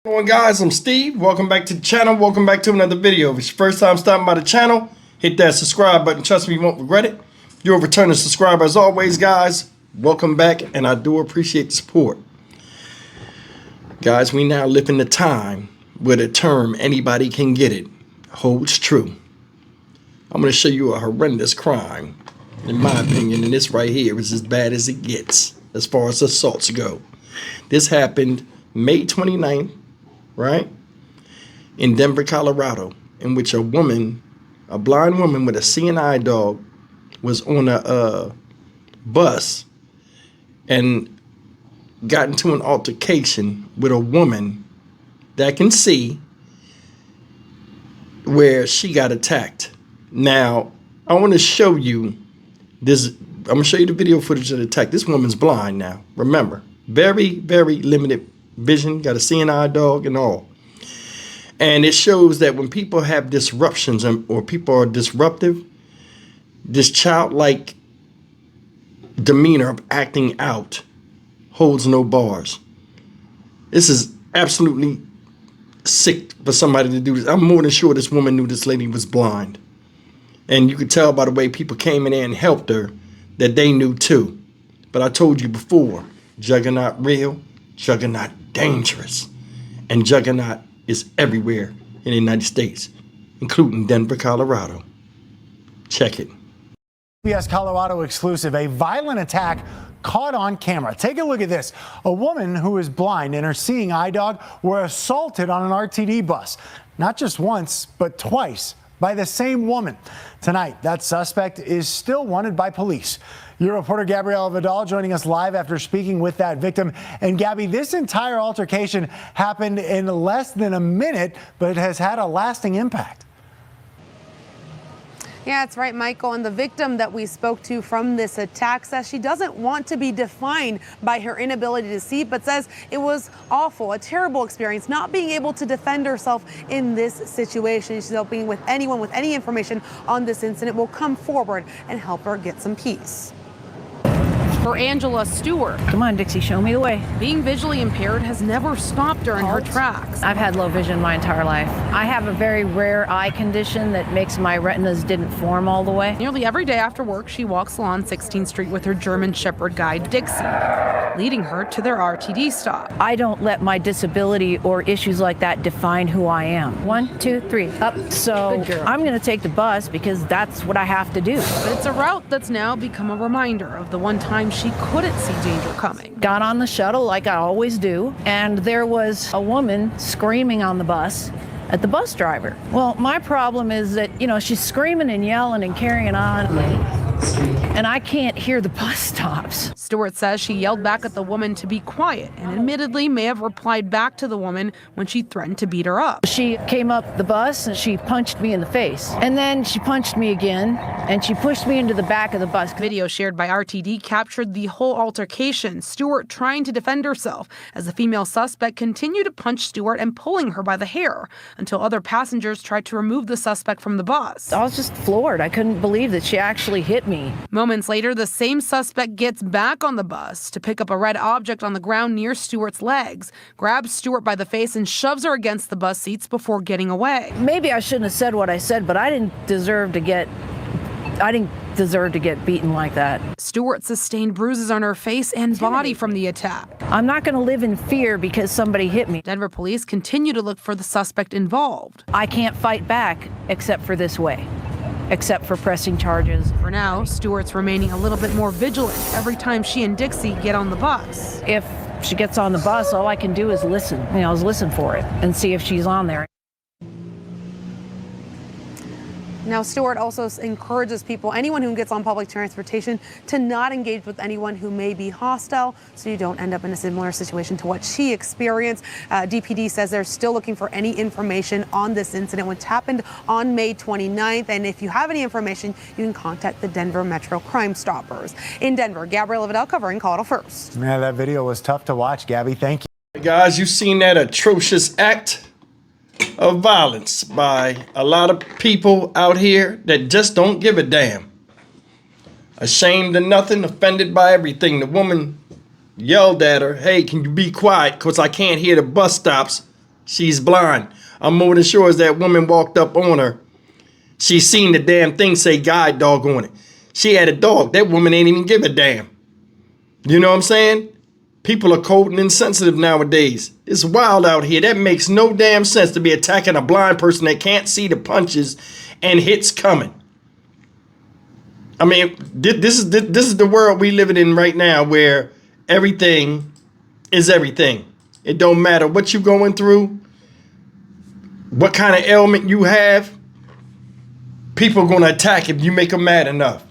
What's going on, guys? I'm Steve. Welcome back to the channel. Welcome back to another video. If it's your first time stopping by the channel, hit that subscribe button. Trust me, you won't regret it. If you're a returning subscriber, as always, guys, welcome back, and I do appreciate the support. Guys, we now live in the time where the term anybody can get it holds true. I'm going to show you a horrendous crime, in my opinion, and this right here is as bad as it gets as far as assaults go. This happened May 29th, right, in Denver, Colorado, in which a woman, a blind woman with a seeing eye dog, was on a bus and got into an altercation with a woman that can see, where she got attacked. Now, I want to show you this. I'm going to show you the video footage of the attack. This woman's blind now. Remember, very, very limited vision, got a seeing eye dog and all. And it shows that when people have disruptions or people are disruptive, this childlike demeanor of acting out holds no bars. This is absolutely sick for somebody to do this. I'm more than sure this woman knew this lady was blind. And you could tell by the way people came in there and helped her that they knew too. But I told you before, Juggernaut real, Juggernaut dangerous, and Juggernaut is everywhere in the United States, including Denver, Colorado. Check it. CBS Colorado exclusive, a violent attack caught on camera. Take a look at this. A woman who is blind and her seeing eye dog were assaulted on an RTD bus. Not just once, but twice by the same woman. Tonight, that suspect is still wanted by police. Your reporter Gabrielle Vidal joining us live after speaking with that victim. And Gabby, this entire altercation happened in less than a minute, but has had a lasting impact. Yeah, that's right, Michael. And the victim that we spoke to from this attack says she doesn't want to be defined by her inability to see, but says it was awful, a terrible experience, not being able to defend herself in this situation. She's hoping with anyone with any information on this incident will come forward and help her get some peace. For Angela Stewart, Come on, Dixie, show me the way. being visually impaired has never stopped her in her tracks. I've had low vision my entire life. I have a very rare eye condition that makes my retinas didn't form all the way. Nearly every day after work, she walks along 16th Street with her German Shepherd guide, Dixie, leading her to their RTD stop. I don't let my disability or issues like that define who I am. 1, 2, 3, up. So Good girl. I'm going to take the bus because that's what I have to do. But it's a route that's now become a reminder of the one time she couldn't see danger coming. Got on the shuttle like I always do, and there was a woman screaming on the bus at the bus driver. Well, my problem is that, she's screaming and yelling and carrying on, and I can't hear the bus stops. Stewart says she yelled back at the woman to be quiet and admittedly may have replied back to the woman when she threatened to beat her up. She came up the bus and she punched me in the face. And then she punched me again and she pushed me into the back of the bus. Video shared by RTD captured the whole altercation, Stewart trying to defend herself as the female suspect continued to punch Stewart and pulling her by the hair until other passengers tried to remove the suspect from the bus. I was just floored. I couldn't believe that she actually hit me. Moments later, the same suspect gets back on the bus to pick up a red object on the ground near Stewart's legs, grabs Stewart by the face and shoves her against the bus seats before getting away. Maybe I shouldn't have said what I said, but I didn't deserve to get beaten like that. Stewart sustained bruises on her face and body from the attack. I'm not going to live in fear because somebody hit me. Denver police continue to look for the suspect involved. I can't fight back except for this way. Except for pressing charges. For now, Stewart's remaining a little bit more vigilant every time she and Dixie get on the bus. If she gets on the bus, all I can do is listen. Listen for it and see if she's on there. Now, Stewart also encourages people, anyone who gets on public transportation, to not engage with anyone who may be hostile so you don't end up in a similar situation to what she experienced. DPD says they're still looking for any information on this incident, which happened on May 29th. And if you have any information, you can contact the Denver Metro Crime Stoppers. In Denver, Gabrielle Vidal covering Colorado First. Yeah, that video was tough to watch, Gabby. Thank you. Hey guys, you've seen that atrocious act of violence by a lot of people out here that just don't give a damn. Ashamed of nothing, offended by everything. The woman yelled at her, hey, can you be quiet because I can't hear the bus stops She's blind. I'm more than sure as that woman walked up on her, she seen the damn thing say guide dog on it. She had a dog. That woman ain't even give a damn. You know what I'm saying? People are cold and insensitive nowadays. It's wild out here. That makes no damn sense to be attacking a blind person that can't see the punches and hits coming. I mean, this is the world we living in right now, where everything is everything. It don't matter what you're going through, what kind of ailment you have. People are going to attack if you make them mad enough.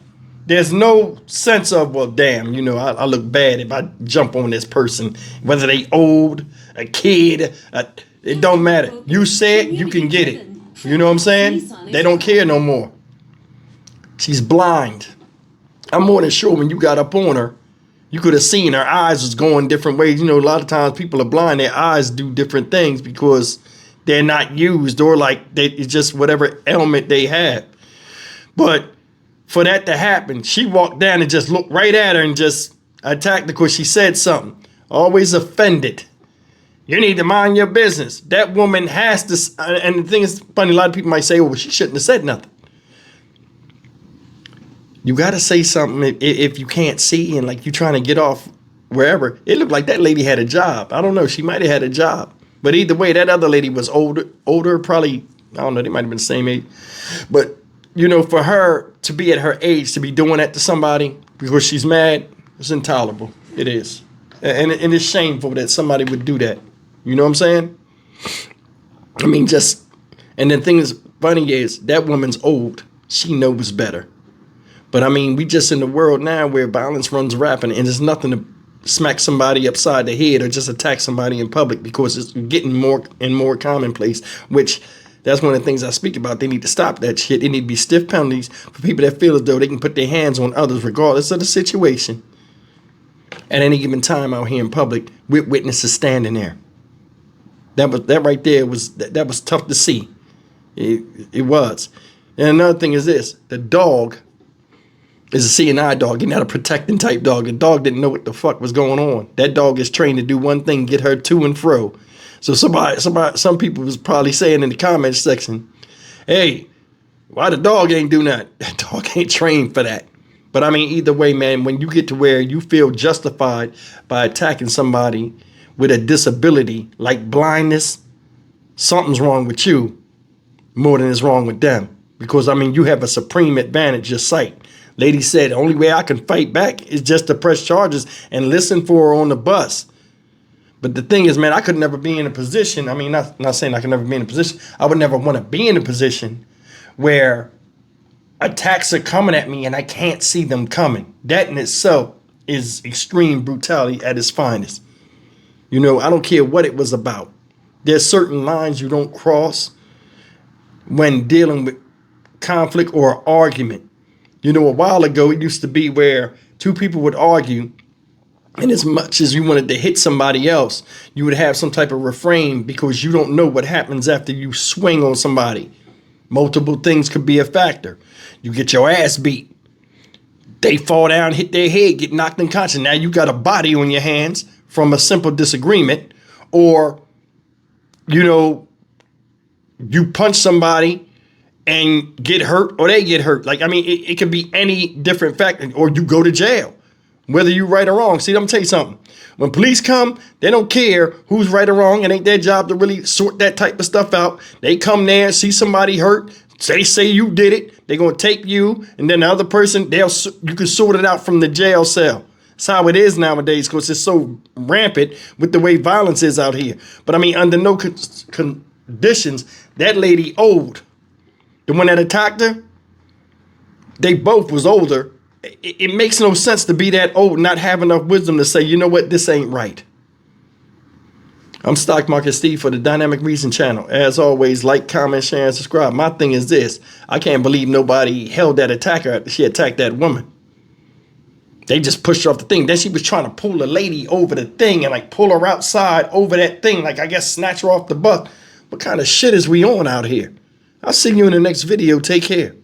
There's no sense of, well, damn, you know, I look bad if I jump on this person, whether they old, a kid, it don't matter. You say it, you can get it. You know what I'm saying? They don't care no more. She's blind. I'm more than sure when you got up on her, you could have seen her eyes was going different ways. You know, a lot of times people are blind, their eyes do different things because they're not used, or like it's just whatever ailment they have. But for that to happen, she walked down and just looked right at her and just attacked her because she said something. Always offended. You need to mind your business. That woman has to, and the thing is funny, a lot of people might say, oh, well, she shouldn't have said nothing. You got to say something if you can't see and like you're trying to get off wherever. It looked like that lady had a job. I don't know. She might have had a job. But either way, that other lady was older, probably, I don't know, they might have been the same age. But, you know, for her to be at her age, to be doing that to somebody because she's mad, it's intolerable. It is. And it's shameful that somebody would do that. You know what I'm saying? I mean, just, and the thing is funny is that woman's old. She knows better. But I mean, we just in the world now where violence runs rapid and there's nothing to smack somebody upside the head or just attack somebody in public because it's getting more and more commonplace, which that's one of the things I speak about. They need to stop that shit. There need to be stiff penalties for people that feel as though they can put their hands on others regardless of the situation at any given time out here in public with witnesses standing there. That right there was that was tough to see. It was. And another thing is this: the dog is a seeing eye dog. You're not a protecting type dog. The dog didn't know what the fuck was going on. That dog is trained to do one thing, get her to and fro. So some people was probably saying in the comments section, hey, why the dog ain't do nothing? That dog ain't trained for that. But I mean, either way, man, when you get to where you feel justified by attacking somebody with a disability like blindness, something's wrong with you more than is wrong with them. Because, I mean, you have a supreme advantage, your sight. Lady said, the only way I can fight back is just to press charges and listen for her on the bus. But the thing is, man, I could never be in a position. I mean, not saying I could never be in a position. I would never want to be in a position where attacks are coming at me and I can't see them coming. That in itself is extreme brutality at its finest. You know, I don't care what it was about. There's certain lines you don't cross when dealing with conflict or argument. You know, a while ago, it used to be where two people would argue, and as much as you wanted to hit somebody else, you would have some type of refrain because you don't know what happens after you swing on somebody. Multiple things could be a factor. You get your ass beat. They fall down, hit their head, get knocked unconscious. Now you got a body on your hands from a simple disagreement, or, you know, you punch somebody and get hurt or they get hurt. Like, I mean, it could be any different factor, or you go to jail, whether you're right or wrong. See, I'm gonna tell you something. When police come, they don't care who's right or wrong. It ain't their job to really sort that type of stuff out. They come there, see somebody hurt, they say you did it. They're gonna take you, and then the other person, you can sort it out from the jail cell. That's how it is nowadays because it's so rampant with the way violence is out here. But I mean, under no conditions, that lady old. The one that attacked her, they both was older. It makes no sense to be that old and not have enough wisdom to say, you know what, this ain't right. I'm Stock Market Steve for the Dynamic Reason channel. As always, like, comment, share, and subscribe. My thing is this. I can't believe nobody held that attacker after she attacked that woman. They just pushed her off the thing. Then she was trying to pull the lady over the thing and like pull her outside over that thing. Like, I guess snatch her off the bus. What kind of shit is we on out here? I'll see you in the next video. Take care.